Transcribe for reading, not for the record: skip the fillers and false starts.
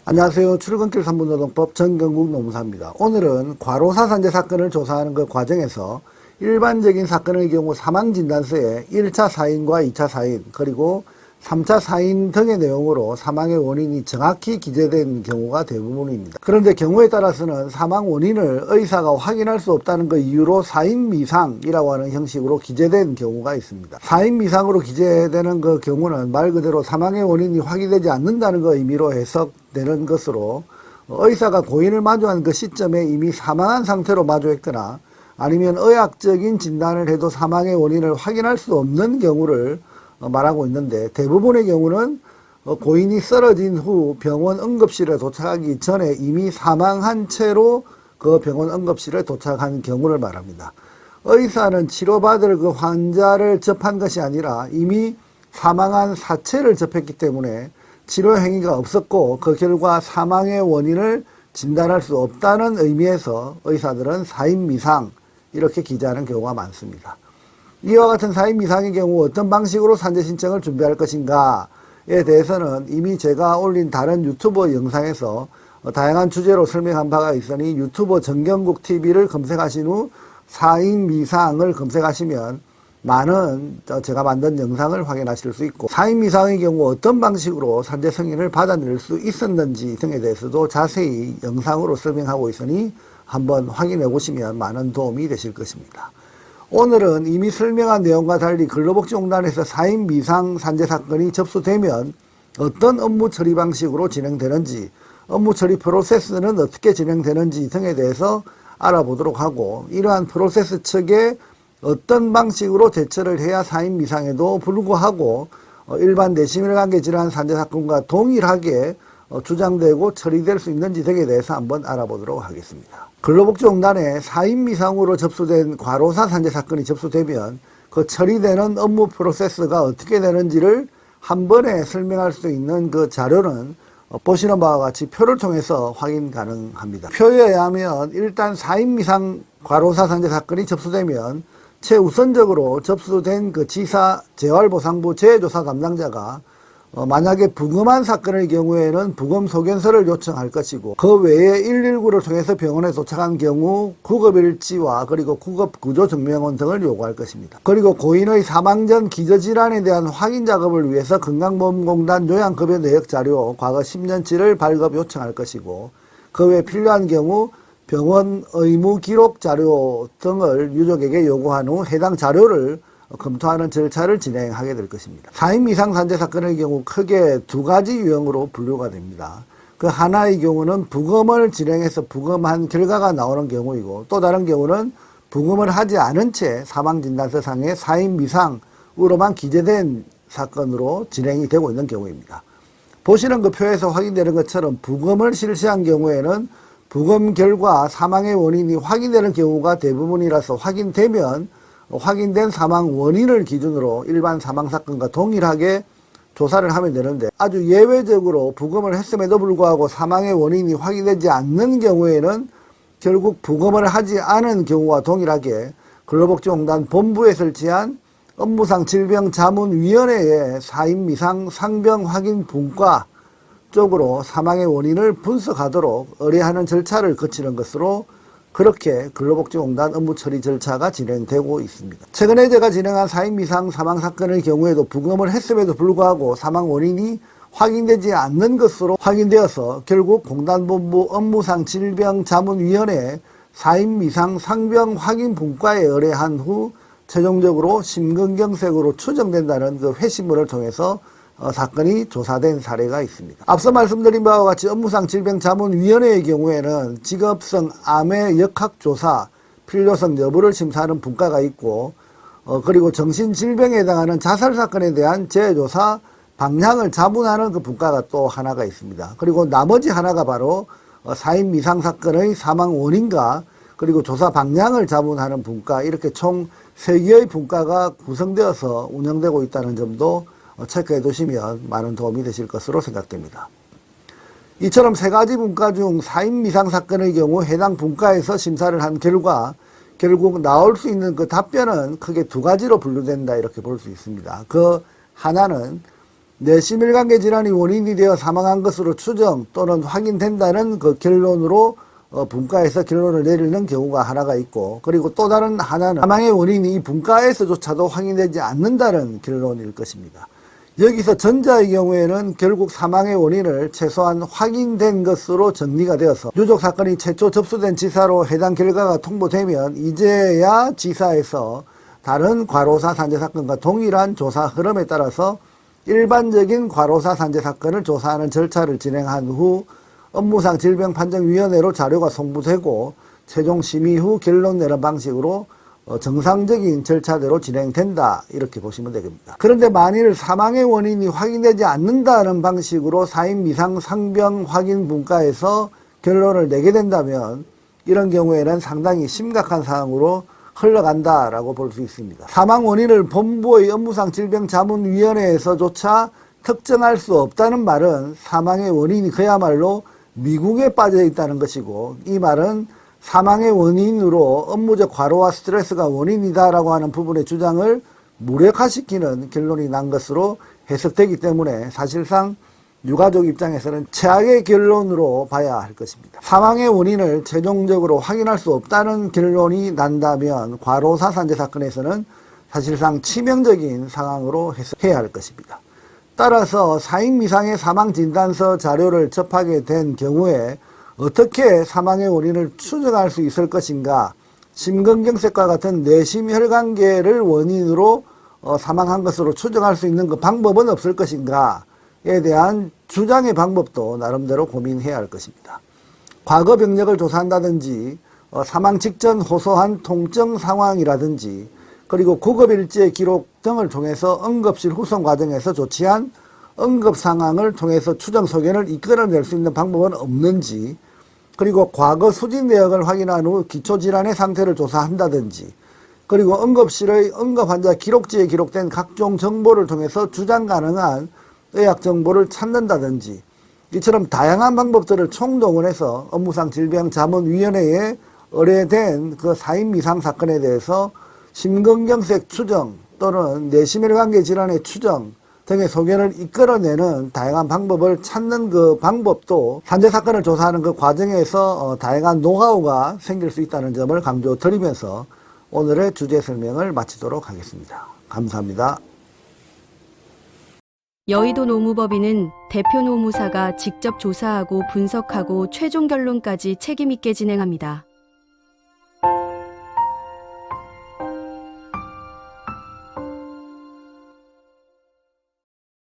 안녕하세요. 출근길 3분노동법 전경국 노무사입니다. 오늘은 과로사산재 사건을 조사하는 그 과정에서 일반적인 사건의 경우 사망진단서에 1차 사인과 2차 사인 그리고 3차 사인 등의 내용으로 사망의 원인이 정확히 기재된 경우가 대부분입니다. 그런데 경우에 따라서는 사망 원인을 의사가 확인할 수 없다는 그 이유로 사인미상이라고 하는 형식으로 기재된 경우가 있습니다. 사인미상으로 기재되는 그 경우는 말 그대로 사망의 원인이 확인되지 않는다는 그 의미로 해석되는 것으로 의사가 고인을 마주한 그 시점에 이미 사망한 상태로 마주했거나 아니면 의학적인 진단을 해도 사망의 원인을 확인할 수 없는 경우를 말하고 있는데, 대부분의 경우는 고인이 쓰러진 후 병원 응급실에 도착하기 전에 이미 사망한 채로 그 병원 응급실에 도착한 경우를 말합니다. 의사는 치료받을 그 환자를 접한 것이 아니라 이미 사망한 사체를 접했기 때문에 치료 행위가 없었고 그 결과 사망의 원인을 진단할 수 없다는 의미에서 의사들은 사인미상 이렇게 기재하는 경우가 많습니다. 이와 같은 사인미상의 경우 어떤 방식으로 산재 신청을 준비할 것인가에 대해서는 이미 제가 올린 다른 유튜버 영상에서 다양한 주제로 설명한 바가 있으니 유튜버 전경국TV를 검색하신 후 사인미상을 검색하시면 많은 제가 만든 영상을 확인하실 수 있고, 사인미상의 경우 어떤 방식으로 산재 승인을 받아낼 수 있었는지 등에 대해서도 자세히 영상으로 설명하고 있으니 한번 확인해 보시면 많은 도움이 되실 것입니다. 오늘은 이미 설명한 내용과 달리 근로복지공단에서 사인미상 산재 사건이 접수되면 어떤 업무 처리 방식으로 진행되는지, 업무 처리 프로세스는 어떻게 진행되는지 등에 대해서 알아보도록 하고, 이러한 프로세스 측에 어떤 방식으로 대처를 해야 사인미상에도 불구하고 일반 내시민관계 질환 산재 사건과 동일하게 주장되고 처리될 수 있는지 등에 대해서 한번 알아보도록 하겠습니다. 근로복지공단에 사인미상으로 접수된 과로사 산재 사건이 접수되면 그 처리되는 업무 프로세스가 어떻게 되는지를 한 번에 설명할 수 있는 그 자료는 보시는 바와 같이 표를 통해서 확인 가능합니다. 표에 의하면 일단 사인미상 과로사 산재 사건이 접수되면 최우선적으로 접수된 그 지사 재활보상부 재조사 담당자가 만약에 부검한 사건의 경우에는 부검 소견서를 요청할 것이고, 그 외에 119를 통해서 병원에 도착한 경우 구급일지와 그리고 구급구조증명원 등을 요구할 것입니다. 그리고 고인의 사망 전 기저질환에 대한 확인 작업을 위해서 건강보험공단 요양급여 내역 자료 과거 10년치를 발급 요청할 것이고, 그 외에 필요한 경우 병원 의무 기록 자료 등을 유족에게 요구한 후 해당 자료를 검토하는 절차를 진행하게 될 것입니다. 사인미상 산재 사건의 경우 크게 두 가지 유형으로 분류가 됩니다. 그 하나의 경우는 부검을 진행해서 부검한 결과가 나오는 경우이고, 또 다른 경우는 부검을 하지 않은 채 사망진단서상의 사인미상으로만 기재된 사건으로 진행이 되고 있는 경우입니다. 보시는 그 표에서 확인되는 것처럼 부검을 실시한 경우에는 부검 결과 사망의 원인이 확인되는 경우가 대부분이라서 확인된 사망 원인을 기준으로 일반 사망 사건과 동일하게 조사를 하면 되는데, 아주 예외적으로 부검을 했음에도 불구하고 사망의 원인이 확인되지 않는 경우에는 결국 부검을 하지 않은 경우와 동일하게 근로복지공단 본부에 설치한 업무상 질병자문위원회의 사인미상 상병 확인 분과 쪽으로 사망의 원인을 분석하도록 의뢰하는 절차를 거치는 것으로 그렇게 근로복지공단 업무 처리 절차가 진행되고 있습니다. 최근에 제가 진행한 사인미상 사망 사건의 경우에도 부검을 했음에도 불구하고 사망 원인이 확인되지 않는 것으로 확인되어서 결국 공단본부 업무상 질병자문위원회 사인미상 상병 확인 분과에 의뢰한 후 최종적으로 심근경색으로 추정된다는 그 회신문을 통해서 사건이 조사된 사례가 있습니다. 앞서 말씀드린 바와 같이 업무상 질병자문위원회의 경우에는 직업성 암의 역학조사, 필요성 여부를 심사하는 분과가 있고, 그리고 정신질병에 해당하는 자살사건에 대한 재조사 방향을 자문하는 그 분과가 또 하나가 있습니다. 그리고 나머지 하나가 바로 사인미상 사건의 사망 원인과 그리고 조사 방향을 자문하는 분과, 이렇게 총 3개의 분과가 구성되어서 운영되고 있다는 점도 체크해 두시면 많은 도움이 되실 것으로 생각됩니다. 이처럼 세 가지 분과 중 4인 미상 사건의 경우 해당 분과에서 심사를 한 결과 결국 나올 수 있는 그 답변은 크게 두 가지로 분류된다 이렇게 볼 수 있습니다. 그 하나는 뇌심혈관계 질환이 원인이 되어 사망한 것으로 추정 또는 확인된다는 그 결론으로 분과에서 결론을 내리는 경우가 하나가 있고, 그리고 또 다른 하나는 사망의 원인이 이 분과에서조차도 확인되지 않는다는 결론일 것입니다. 여기서 전자의 경우에는 결국 사망의 원인을 최소한 확인된 것으로 정리가 되어서 유족 사건이 최초 접수된 지사로 해당 결과가 통보되면 이제야 지사에서 다른 과로사 산재 사건과 동일한 조사 흐름에 따라서 일반적인 과로사 산재 사건을 조사하는 절차를 진행한 후 업무상 질병판정위원회로 자료가 송부되고 최종 심의 후 결론 내는 방식으로 정상적인 절차대로 진행된다 이렇게 보시면 되겠습니다. 그런데 만일 사망의 원인이 확인되지 않는다는 방식으로 4인 미상 상병 확인 분과에서 결론을 내게 된다면 이런 경우에는 상당히 심각한 사항으로 흘러간다라고 볼 수 있습니다. 사망 원인을 본부의 업무상 질병자문위원회에서조차 특정할 수 없다는 말은 사망의 원인이 그야말로 미궁에 빠져 있다는 것이고, 이 말은 사망의 원인으로 업무적 과로와 스트레스가 원인이다라고 하는 부분의 주장을 무력화시키는 결론이 난 것으로 해석되기 때문에 사실상 유가족 입장에서는 최악의 결론으로 봐야 할 것입니다. 사망의 원인을 최종적으로 확인할 수 없다는 결론이 난다면 과로사 산재 사건에서는 사실상 치명적인 상황으로 해석해야 할 것입니다. 따라서 4인 미상의 사망진단서 자료를 접하게 된 경우에 어떻게 사망의 원인을 추정할 수 있을 것인가, 심근경색과 같은 뇌심혈관계를 원인으로 사망한 것으로 추정할 수 있는 그 방법은 없을 것인가에 대한 주장의 방법도 나름대로 고민해야 할 것입니다. 과거 병력을 조사한다든지 사망 직전 호소한 통증 상황이라든지 그리고 구급일지의 기록 등을 통해서 응급실 후송 과정에서 조치한 응급 상황을 통해서 추정 소견을 이끌어낼 수 있는 방법은 없는지, 그리고 과거 수진 내역을 확인한 후 기초질환의 상태를 조사한다든지, 그리고 응급실의 응급 환자 기록지에 기록된 각종 정보를 통해서 주장 가능한 의학 정보를 찾는다든지, 이처럼 다양한 방법들을 총동원해서 업무상 질병자문위원회에 의뢰된 그 4인 미상 사건에 대해서 심근경색 추정 또는 뇌심혈관계 질환의 추정 등의 소견을 이끌어내는 다양한 방법을 찾는 그 방법도 산재 사건을 조사하는 그 과정에서 다양한 노하우가 생길 수 있다는 점을 강조드리면서 오늘의 주제 설명을 마치도록 하겠습니다. 감사합니다. 여의도 노무법인은 대표 노무사가 직접 조사하고 분석하고 최종 결론까지 책임 있게 진행합니다.